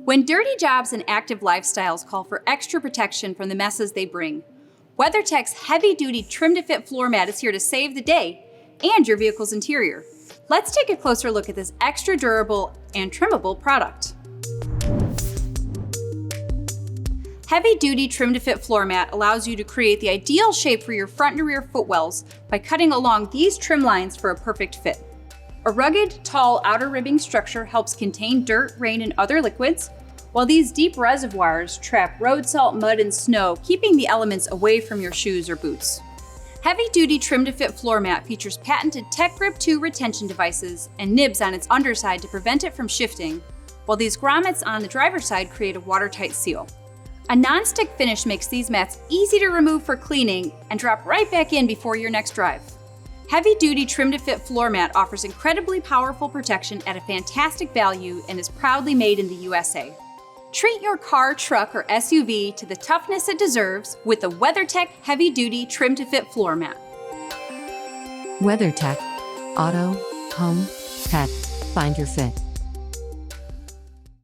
When dirty jobs and active lifestyles call for extra protection from the messes they bring, WeatherTech's heavy-duty trim-to-fit floor mat is here to save the day and your vehicle's interior. Let's take a closer look at this extra durable and trimmable product. Heavy-duty trim-to-fit floor mat allows you to create the ideal shape for your front and rear footwells by cutting along these trim lines for a perfect fit. A rugged, tall outer ribbing structure helps contain dirt, rain, and other liquids, while these deep reservoirs trap road salt, mud, and snow, keeping the elements away from your shoes or boots. Heavy-duty trim-to-fit floor mat features patented Tech Grip 2 retention devices and nibs on its underside to prevent it from shifting, while these grommets on the driver's side create a watertight seal. A non-stick finish makes these mats easy to remove for cleaning and drop right back in before your next drive. Heavy-duty trim-to-fit floor mat offers incredibly powerful protection at a fantastic value and is proudly made in the USA. Treat your car, truck, or SUV to the toughness it deserves with the WeatherTech heavy-duty trim-to-fit floor mat. WeatherTech. Auto, home, pet. Find your fit.